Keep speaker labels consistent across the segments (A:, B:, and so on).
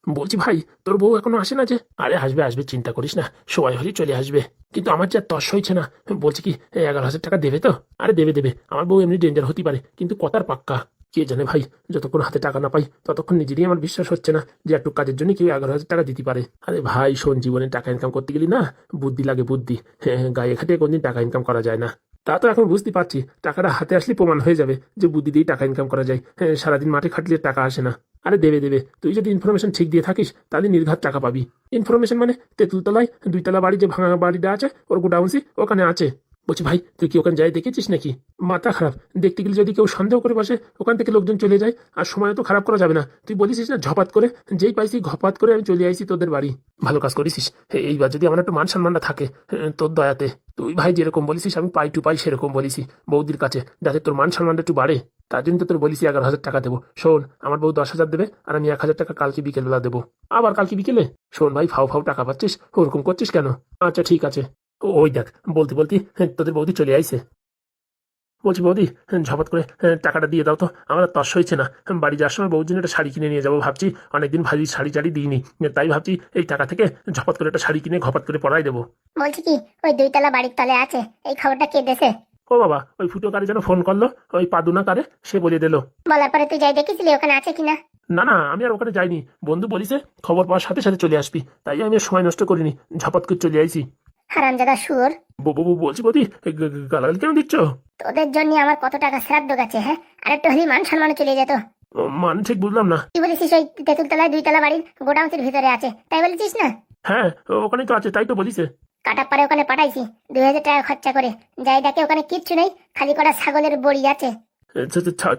A: বলছি ভাই, তোর বউ এখনো আসে না যে? আরে আসবে আসবে, চিন্তা করিস না, সময় হলেই চলে আসবে। কিন্তু আমার যে আর তর্স হয়েছে না। বলছি কি, 11,000 টাকা দেবে তো? আরে দেবে দেবে, আমার বউ এমনি ডেঞ্জার হতে পারে, কিন্তু কথার পাক্কা। কে জানে ভাই, যতক্ষণ হাতে টাকা না পাই ততক্ষণ নিজেরই আমার বিশ্বাস হচ্ছে না যে একটু কাজের জন্য কেউ 11,000 টাকা দিতে পারে। আরে ভাই শোন, জীবনে টাকা ইনকাম করতে গেলি না, বুদ্ধি লাগে বুদ্ধি। হ্যাঁ, গায়ে খাটিয়ে কোনদিন টাকা ইনকাম করা যায় না। তা তো এখন বুঝতে পারছি, টাকাটা হাতে আসলে প্রমাণ হয়ে যাবে যে বুদ্ধি দিয়েই টাকা ইনকাম করা যায়। হ্যাঁ, সারাদিন মাঠে খাটলে টাকা আসে না। আরে দেবে দেবে, তুই যদি ইনফরমেশন ঠিক দিয়ে থাকিস তাহলে নির্ঘাত টাকা পাবি। ইনফরমেশন মানে তেঁতুলতলায় 2 তলা বাড়ি যে ভাঙা বাড়িটা আছে, ওর গোডাউনসি ওখানে আছে। বলছি ভাই, তুই কি ওখানে যাই দেখেছিস নাকি? মাথা খারাপ, দেখতে গেলে যদি কেউ সন্দেহ করে বসে ওখান থেকে লোকজন চলে যায়। আর সময় তো খারাপ করা যাবে না। তুই বলিসিস না ঝপাত করে, যেই পাইছি ঘপাত করে আমি চলে আইছি তোদের বাড়ি। ভালো কাজ করেছিস। এইবার যদি আমার একটু মান সম্মানটা থাকে তোর দয়াতে। তুই ভাই যেরকম বলিসিস আমি পাই টু পাই সেরকম বলিসি বৌদির কাছে, যাতে তোর মান সম্মানটা একটু বাড়ে। তার জন্য তো তোর বলিসি 11,000 টাকা দেবো। শোন, আমার বউ 10,000 দেবে আর আমি 1,000 টাকা কালকে বিকেলবেলা দেবো। আবার কালকে বিকেলে? শোন ভাই, ফাও ফাও টাকা পাচ্ছিস, ওরকম করছিস কেন? আচ্ছা ঠিক আছে। ওই দেখ, বলতে বলতে তোদের বৌদি চলে আইছে। বলছি বৌদি, ঝপাত করে টাকাটা দিয়ে দাও তো, আমার আর তর্স হয়েছে না। বাড়ি যাওয়ার সময় বউর জন্য একটা শাড়ি কিনে নিয়ে যাবো ভাবছি। অনেকদিন ভাবি শাড়ি টাড়ি দিইনি, তাই ভাবছি এই টাকা থেকে ঝপাত করে একটা শাড়ি কিনে ঘপাত করে পরাই দেবো।
B: বলছি কি, ওই 2 তলা বাড়ির তলে আছে, এই খবরটা কে দেছে?
A: ও বাবা, ওই ফুটো কারে যেন ফোন করলো, ওই পাদুনা কারে, সে বলে দিল।
B: বলার পরে তুই যাই দেখেছিলি ওখানে আছে কিনা?
A: না না, আমি আর ওখানে যাইনি। বন্ধু বলিছে খবর পাওয়ার সাথে সাথে চলে আসবি, তাই আমি আর সময় নষ্ট করিনি, ঝপাত করে চলে আইছি।
B: হারামজাদা শুয়োর!
A: বলছি বৌদি, গালাগালি কেন দিচ্ছ?
B: তোদের জন্য আমার কত টাকা শ্রাদ্ধ গেছে, হ্যাঁ? আর একটু হলেই মান সম্মান চলে যেত।
A: মানে ঠিক বুঝলাম না।
B: তুই বলেছিস ওই তেঁতুলতলায় 2 তলা বাড়ির গোডাউনের ভিতরে আছে, তাই বলেছিস না?
A: হ্যাঁ, ওখানেই তো আছে, তাই তো বলিছে।
B: কাটাপ্পারে ওখানে পাঠাইছি 2,000 টাকা খরচা করে। যাই দেখে ওখানে কিচ্ছু নেই, খালি করা ছাগলের বড়ি আছে।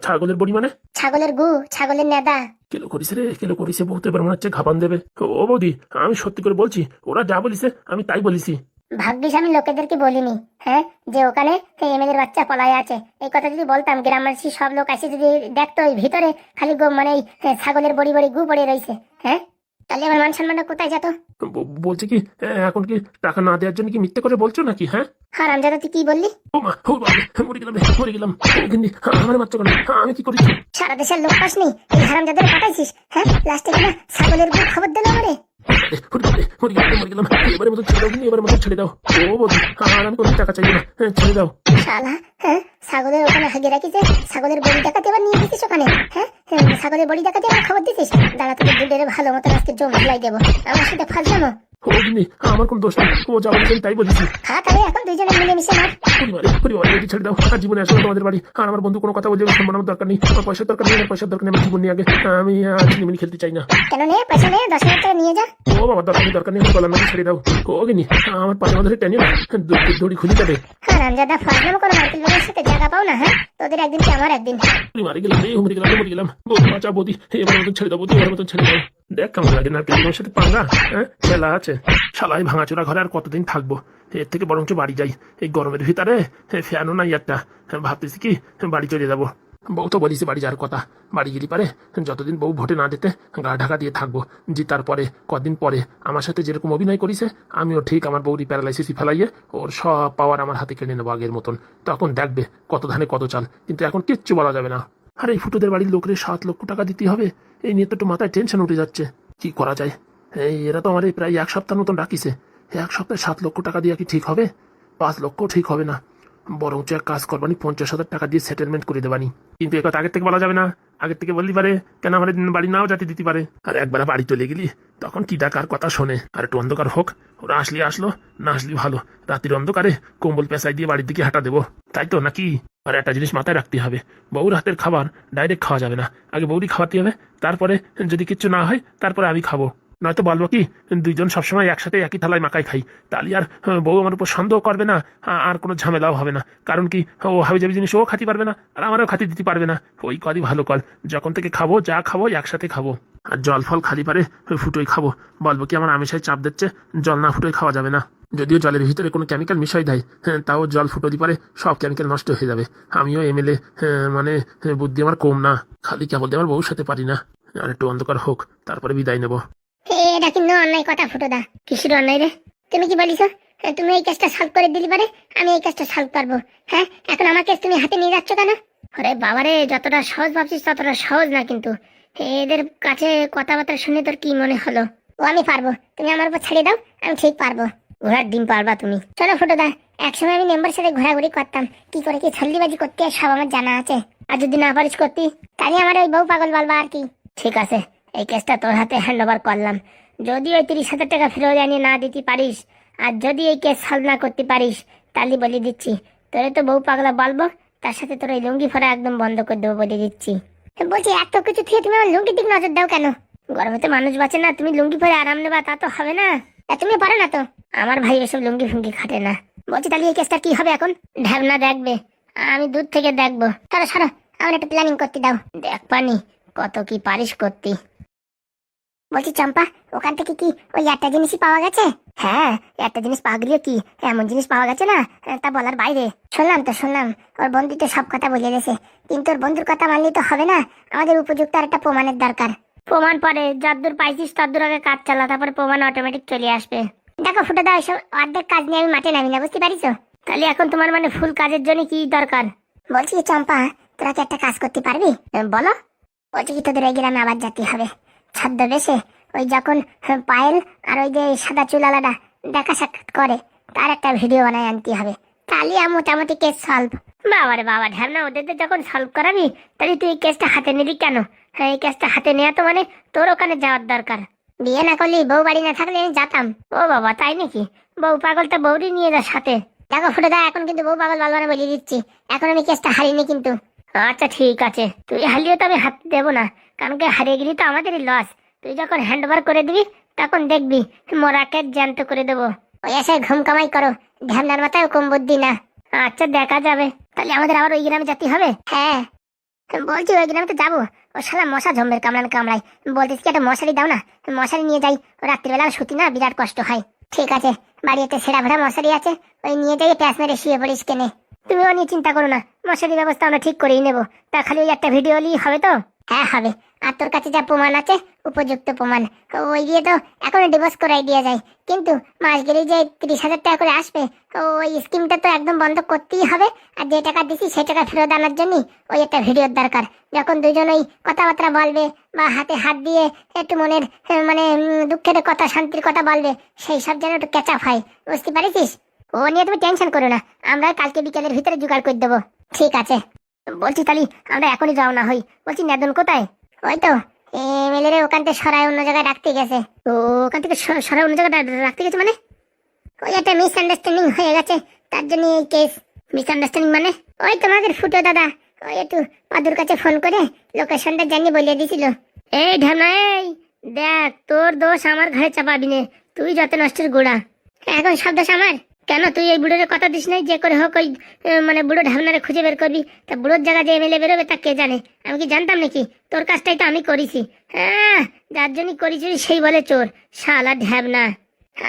A: ছাগলের বড়ি মানে?
B: ছাগলের গু, ছাগলের নেদা।
A: কেলো করিছে রে, কেলো করিছে, বউ তো এবার মনে হচ্ছে ঘাপান দেবে। ও বৌদি, আমি সত্যি করে বলছি, ওরা যা বলিছে আমি তাই বলিছি।
B: ভাগ্যিস আমি লোকেদেরকে বলিনি, হ্যাঁ, যে ওখানে এমএলএর বাচ্চা পলায় আছে। এই কথা যদি বলতাম, গ্রামবাসী সব লোক এসে যদি দেখতো ওই ভিতরে খালি মানে এই ছাগলের বড়ি বড়ি গু পড়ে রয়েছে, হ্যাঁ, তাহলে আমার মান সম্মানটা কোথায় যেত?
A: বলছে কি, এখন কি টাকা না দেওয়ার জন্য কি মিথ্যে করে বলছো নাকি? হ্যাঁ
B: হারামজাদা, তুই কি বললি?
A: ও মা, ও বাবা, মরে গেলাম রে, মরে গেলাম। কিন্তু আমার মাত্র কেন, আমি কি করেছি?
B: সারা দেশের লোক পাসনি, এই হারামজাদারে পাঠাইছিস, হ্যাঁ? লাস্টে কিনা ছাগলের গু খবর দিল আমারে।
A: মরে গেলাম, মরে গেলাম। এবারের মতো ছেড়ে দাও, কিন্তু এবারের মতো ছেড়ে দাও। ও বৌদি, আর আমি কোনো টাকা চাইবো না, ছেড়ে দাও।
B: শালা, হ্যাঁ, ছাগলের ওখানে হাগে রাখিছে, ছাগলের বড়ি দেখাতে আবার নিয়ে দিছিস ওখানে, হ্যাঁ? ছাগলের বড়ি দেখাতে আবার খবর দিছিস? দাঁড়া, তোকে দুধের ভালো মতো আজকে জম ধুলাই দেবো। আমার সাথে ফালতামো?
A: ও কিন্তু আমার কোনো দোষ নেই, ও যা বলেছেন তাই বলেছি।
B: খা তাহলে এখন দুইজনে মিলেমিশে মার।
A: পরিবার ছেড়ে দাও, আর জীবনে আসলে তোমাদের বাড়ি আর আমার বন্ধু কোনো কথা বললে সম্মান আমার দরকার নেই, আমার পয়সার দরকার নেই, আমার পয়সার দরকার নেই, আমার জীবন নিয়ে আগে। আমি আর চিনিমিনি খেলতে চাই না।
B: কেন নে, পয়সা নে, 10,000 টাকা নিয়ে যা।
A: ও বাবা, দরকার নেই, গলার নাকি ছেড়ে দাও। ও গিনি, আমার পাশে মাঝে টেনে না, দড়ি খুলে যাবে।
B: হারামজাদা, ফাজলামো করো, নারকেল বাগানের সাথে জায়গা পাও না, হ্যাঁ? তোদের একদিন কি আমার একদিন।
A: মারি গেলাম রে, মরে গেলাম, মরে গেলাম। বৌদি বাঁচা, বৌদি এবার মতন ছেড়ে দাও, বৌদি এবার মতন ছেড়ে দাও। দেখ কেমন লাগে নারকেল বেগমের সাথে পাঙ্গা, হ্যাঁ, খেলা আছে। শালাই ভাঙাচোরা ঘরে আর কতদিন থাকবো? এর থেকে বরঞ্চ বাড়ি যাই, এই গরমের ভিতরে ফ্যানও নাই একটা। ভাবতেছি কি বাড়ি চলে যাবো। বউ তো বলিস বাড়ি যাওয়ার কথা, বাড়ি গেলি পারে যতদিন বউ ভোটে না দিতে গা ঢাকা দিয়ে থাকবো। জিতার পরে কদিন পরে আমার সাথে যেরকম অভিনয় করিছে, আমিও ঠিক আমার বউরি প্যারালাইসিসই ফেলাইয়ে ওর সব পাওয়ার আমার হাতে কেড়ে নেবো আগের মতন। তখন দেখবে কত ধানে কত চাল, কিন্তু এখন কিচ্ছু বলা যাবে না। আর এই ফুটোদের বাড়ির লোকের 7 লক্ষ টাকা দিতে হবে, এই নিয়ে তো একটু মাথায় টেনশন উঠে যাচ্ছে। কি করা যায়? এরা তো আমার এই প্রায় 1 সপ্তাহ মতন ডাকিছে। 1 সপ্তাহে 7 লক্ষ টাকা দিয়ে কি ঠিক হবে? 5 লক্ষ ঠিক হবে না, বরঞ্চ এক কাজ করবানি, 50,000 টাকা দিয়ে সেটেলমেন্ট করে দেবানি। কিন্তু এ কথা আগের থেকে বলা যাবে না, আগের থেকে বলতে পারে কেন আমার বাড়ি নাও যাতে দিতে পারে। আর একবার বাড়ি চলে গেলি তখন কি ডাকার কথা শোনে। আর একটু অন্ধকার হোক, ওরা আসলি আসলো, না আসলি ভালো। রাতের অন্ধকারে কম্বল পেঁচাই দিয়ে বাড়ির দিকে হাঁটা দেবো, তাই তো নাকি? আর একটা জিনিস মাথায় রাখতে হবে, বউর হাতের খাবার ডাইরেক্ট খাওয়া যাবে না, আগে বউরই খাওয়াতে হবে, তারপরে যদি কিচ্ছু না হয় তারপরে আমি খাবো। নয়তো বলবো কি, দুইজন সবসময় একসাথে একই থালায় মাকাই খাই, তাহলে আর বউ আমার উপর সন্দেহ করবে না, আর কোনো ঝামেলাও হবে না। কারণ কি, ও হাবি যাবি জিনিস ও খাতে পারবে না, আর আমারও খাতে দিতে পারবে না। ওই কলই ভালো কল, যখন থেকে খাবো যা খাবো একসাথে খাবো। আর জল ফল খালি পারে ফুটোই খাবো। বলবো কি, আমার আমিষায় চাপ দিচ্ছে, জল না ফুটোই খাওয়া যাবে না। যদিও জলের ভিতরে কোনো কেমিক্যাল মিশাই দেয়, তাও জল ফুটো দিয়ে পারে সব কেমিক্যাল নষ্ট হয়ে যাবে। আমিও এমএলএ, মানে বুদ্ধি আমার কম না, খালি কেবল দিয়ে আমার বউর সাথে পারি না। আর একটু অন্ধকার হোক, তারপরে বিদায় নেবো।
B: এটা কিন্তু অন্যায় কথা, ফুটোদা। কিসের অন্যায় রে? তুমি কি বলিস? তুমি এই কাজটা সলভ করে দিলি পারে, আমি এই কাজটা সলভ করবো, হ্যাঁ? এখন আমার কেস তুমি হাতে নিয়ে যাচ্ছ কেন? আরে বাবারে, যতটা সহজ ভাবছিস ততটা সহজ না কিন্তু। এদের কাছে কথাবার্তা শুনে তোর কি মনে হলো? ও আমি পারবো, তুমি আমার উপর ছেড়ে দাও, আমি ঠিক পারবো। ঘোড়ার ডিম পারবা তুমি? চলো ফুটোদা, একসময় আমি মেম্বার সাথে ঘোরাঘুরি করতাম, কি করে কি ছল্লিবাজি করতে হয় সব আমার জানা আছে। আর যদি না পারিস করতি, তাহলে আমার ওই বউ পাগল বলবা আর কি। ঠিক আছে, এই কেসটা তোর হাতে হ্যান্ড ওভার করলাম। যদি ওই 30,000 টাকা ফেরত আনিয়ে না দিতে পারিস, আর যদি এই কেস সলভ না করতে পারিস, তাহলে বলে দিচ্ছি তোরে তো বউ পাগলা বলবো, তার সাথে তোর ওই লুঙ্গি ফোড়া একদম বন্ধ করে দেবো বলে দিচ্ছি। বলছি এত কিছু থেকে তুমি আমার লুঙ্গির দিক নজর দাও কেন? গরমে তো মানুষ বাঁচে না, তুমি লুঙ্গি পরে আরাম নেবা তা তো হবে না। তুমি পারো না তো? আমার ভাই এসব লুঙ্গি ফুঙ্গি খাটে না। বলছি তাহলে এই কেসটা কি হবে এখন? ঢ্যাবনা দেখবে, আমি দূর থেকে দেখবো। সরো সরো, আমার একটা প্ল্যানিং করতে দাও। দেখ পানি কত কি পারিস করতি। বলছি চম্পা, ওখান থেকে কি ওই একটা জিনিসই পাওয়া গেছে? হ্যাঁ, একটা জিনিস পাওয়া গেলে কি এমন জিনিস পাওয়া গেছে না তা বলার বাইরে। শুনলাম ওর বন্ধু তো সব কথা বলে গেছে, কিন্তু ওর বন্ধুর কথা মানলে তো হবে না, আমাদের উপযুক্ত আর একটা প্রমাণের দরকার। প্রমাণ পরে যতদূর পাইছিস ততদূর আগে কাজ চালা, তারপরে প্রমাণ অটোমেটিক চলে আসবে। দেখো ফুটে দাও, এসব অর্ধেক কাজ নিয়ে আমি মাঠে নামি না, বুঝতে পারিস? তাহলে এখন তোমার মানে ফুল কাজের জন্য কি দরকার? বলছি কি চম্পা, তোরা কি একটা কাজ করতে পারবি? বলো। বলছি কি তোদের এই গ্রামে আবার যেতে হবে, ছদ্মবেশে ওই যখন পায়েল আর ওই যে সাদা চুলালাটা দেখা সাক্ষাৎ করে তার একটা ভিডিও বানায় আনতে হবে, তাহলে মোটামুটি কেস সলভ। বাবারে বাবা ঢ্যাবনা, ওদের যখন সলভ করাবি তাহলে তুই এই কেসটা হাতে নিবি কেন? হ্যাঁ, এই কেসটা হাতে নেওয়া তো মানে তোর ওখানে যাওয়ার দরকার। বিয়ে না করলি, বউ বাড়ি না থাকলে আমি যেতাম। ও বাবা তাই নাকি? বউ পাগল তো বউরই নিয়ে যা সাথে। দেখো ফুটে দা, এখন কিন্তু বউ পাগল বলবা না বলে দিচ্ছি, এখন আমি কেসটা হারিনি কিন্তু। আচ্ছা ঠিক আছে, তুই হারিয়ে তো আমি হাত দেবো না, কারণ কি হারিয়ে গেলি তো আমাদেরই লস। তুই যখন হ্যান্ড ওভার করে দিবি তখন দেখবি মোরাকে জ্যান্ত করে দেবো। ওই এসে ঘুম কামাই করো, ঢ্যামনার মাথায় কম বুদ্ধি না। আচ্ছা দেখা যাবে, তাহলে আমাদের আবার ওই গ্রামে যেতে হবে। হ্যাঁ বলছি ওই গ্রামে তো যাবো, ও শালা মশা জম্বের কামড়ায়। বলতেছি কি একটা মশারি দাও না, মশারি নিয়ে যাই, ও রাত্রিবেলা শুতি না, বিরাট কষ্ট হয়। ঠিক আছে, বাড়িতে সেরা ভরা মশারি আছে, ওই নিয়ে যাই, প্যাস মেরে শুয়ে পড়িস কেনে। তুমিও নিয়ে চিন্তা করো না, মশারির ব্যবস্থা আমরা ঠিক করেই নেবো। তা খালি ওই একটা ভিডিও নিয়ে হবে তো? হ্যাঁ হবে। আর তোর কাছে যা প্রমাণ আছে, উপযুক্ত প্রমাণ, ওই দিয়ে তো এখন ডিভোর্স করাই দিয়ে যায়, কিন্তু মাস গেলেই যে 30,000 টাকা করে আসবে, ওই স্কিমটা তো একদম বন্ধ করতেই হবে। আর যে টাকা দিছি সেই টাকা ফেরত আনার জন্য ওই একটা ভিডিওর দরকার, যখন দুজন ওই কথাবার্তা বলবে বা হাতে হাত দিয়ে একটু মনের মানে দুঃখের কথা শান্তির কথা বলবে, সেই সব যেন একটু ক্যাচ আপ হয়, বুঝতে পারিস? ও নিয়ে তুমি টেনশন করো না, আমরা কালকে বিকেলের ভিতরে জোগাড় করে দেবো। ঠিক আছে। বলছি তাহলে আমরা এখনই যাও না হই। বলছি নেদন কোথায়? ওই তো এমএলএ রে ওখান থেকে সরাই অন্য জায়গায় রাখতে গেছে। তো ওখান থেকে সরাই অন্য জায়গায় রাখতে গেছে মানে? ওই একটা মিসআন্ডারস্ট্যান্ডিং হয়ে গেছে, তার জন্য এই কেস। মিসআন্ডারস্ট্যান্ডিং মানে? ওই তোমাদের ফুটো দাদা ওই একটু পাদুর কাছে ফোন করে লোকেশনটা জানিয়ে বলিয়ে দিছিল। এই ঢানা, এই দেখ, তোর দোষ আমার ঘরে চাপাবি নে, তুই যত নষ্টের গোড়া। এখন সব দোষ আমার? কেন, তুই এই বুড়োর কথা দিস নাই যে করে হোক ওই মানে বুড়ো ঢাবনারে খুঁজে বের করবি? তা বুড়োর জায়গা যে এমএলএ বেরোবে তা কে জানে? আমি কি জানতাম নাকি? তোর কাজটাই তো আমি করেছি। হ্যাঁ, যার জন্য করেছি সেই বলে চোর, শালা ঢ্যাবনা।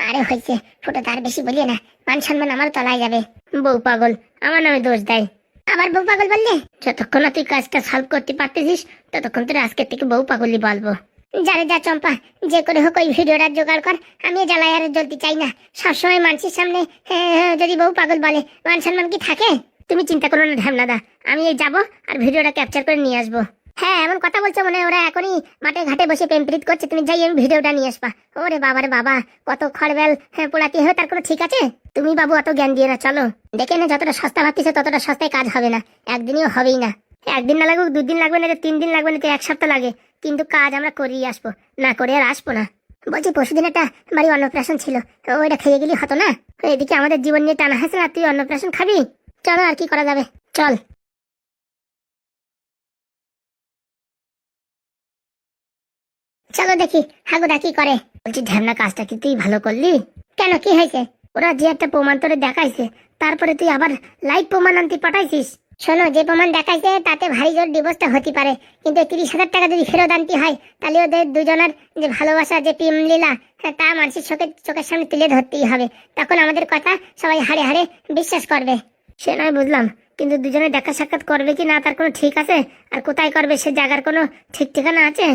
B: আরে হয়েছে ফুটো, তার বেশি বলিয়ে না, মান সম্মান আমার তলায় যাবে। বউ পাগল আমার নামে দোষ দেয়। আবার বউ পাগল বললে? যতক্ষণ না তুই কাজটা সলভ করতে পারতেছিস ততক্ষণ তোর আজকের থেকে বউ পাগলই বলবো। যারে যা চম্পা, যে করে হোক ওই ভিডিওটা জোগাড় কর, আমি জ্বালায় আর জ্বলতে চাই না। সবসময় মানুষের সামনে যদি বউ পাগল বলে, মান সম্মান কি থাকে? তুমি চিন্তা করো না ঢ্যামনাদা, আমি এই যাবো আর ভিডিওটা ক্যাপচার করে নিয়ে আসবো। হ্যাঁ, এমন কথা বলছো মনে ওরা এখনই মাঠে ঘাটে বসে প্রেমপ্রীত করছে, তুমি যাই আমি ভিডিওটা নিয়ে আসবা। ওরে বাবারে বাবা, কত খড়বেল পোড়াতে হবে, তার কোনো ঠিক আছে? তুমি বাবু অত জ্ঞান দিয়ে না, চলো দেখে না, যতটা সস্তা ভাবতেছে ততটা সস্তায় কাজ হবে না, একদিনও হবেই না। একদিন না লাগুক, 2 দিন লাগবে না, 3 দিন লাগবে না, 1 সপ্তাহ লাগে, কিন্তু কাজ আমরা করিয়ে আসবো, না করে আর আসবো না। বলছি পরশুদিন একটা বাড়ি অন্নপ্রাশন ছিল, ওইটা খেয়ে গেলি হতো না? এদিকে আমাদের জীবন নিয়ে টানা হাসে না, তুই অন্নপ্রাশন খাবি? চলো আর কি করা যাবে, চল। চলো দেখি হাগুদা কি করে। বলছি ঢ্যামনা, কাজটা কি তুই ভালো করলি? কেন, কি হয়েছে? ওরা যে একটা প্রমাণ তোরে দেখাইছে, তারপরে তুই আবার লাইভ প্রমাণ আনতে পাঠাইছিস। শোনো, যে প্রমাণ দেখাইছে তাতে ভারী জোর ডিভোর্সটা হতে পারে, কিন্তু 30,000 টাকা যদি ফেরত আনতে হয়, তাহলে ওদের দুজনের যে ভালোবাসা, যে প্রেম লীলা, তা মানুষের চোখের সামনে তুলে ধরতেই হবে, তখন আমাদের কথা সবাই হাড়ে হাড়ে বিশ্বাস করবে। সে নয় বুঝলাম, কিন্তু দুজনে দেখা সাক্ষাৎ করবে কি না তার কোনো ঠিক আছে? আর কোথায় করবে সে জায়গার কোনো ঠিক ঠিকানা আছে?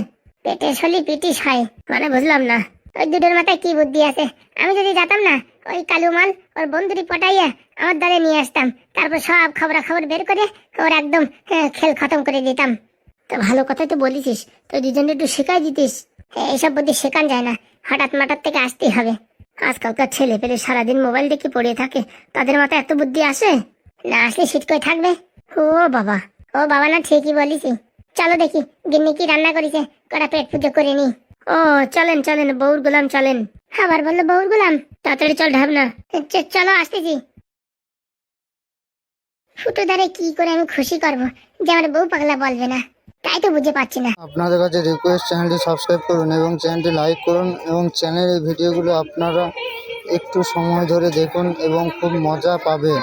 B: পেটে শলি পিটিস হয় মানে, বুঝলাম না। ওই দুটোর মাথায় কি বুদ্ধি আছে? আমি যদি যেতাম না, ওই কালু মাল ওর বন্ধুরি পটাইয়া আমার দলে নিয়ে আসতাম, তারপর সব খবরাখবর বের করে ওর একদম খেল খতম করে দিতাম। তা ভালো কথাই তো বলেছিস, তো দুজনে একটু শেখাই দিতিস। এইসব বুদ্ধি শেখান যায় না, হঠাৎ মাঠাৎ থেকে আসতেই হবে। আজকালকার ছেলে পেলে সারাদিন মোবাইল দেখে পড়ে থাকে, তাদের মাথায় এত বুদ্ধি আসে? না আসলে শীত করে থাকবে। ও বাবা, ও বাবা, না ঠিকই বলিছি। চলো দেখি গিন্নি কি রান্না করেছে, কটা পেট পুজো করে নি। ও চলেন চলেন, বউর গোলাম চলেন। আবার বললো বউর গোলাম, তাড়াতাড়ি চল ঢাবনা। চলো আসতেছি। ফুটো দ্বারে কি করে আমি খুশি করব যে আমার বউ পাগলা বলবে না, তাই তো বুঝে পাচ্ছি না।
C: আপনাদের কাছে রিকোয়েস্ট, চ্যানেলটি সাবস্ক্রাইব করুন এবং চ্যানেলটি লাইক করুন এবং চ্যানেলের ভিডিওগুলো আপনারা একটু সময় ধরে দেখুন এবং খুব মজা পাবেন।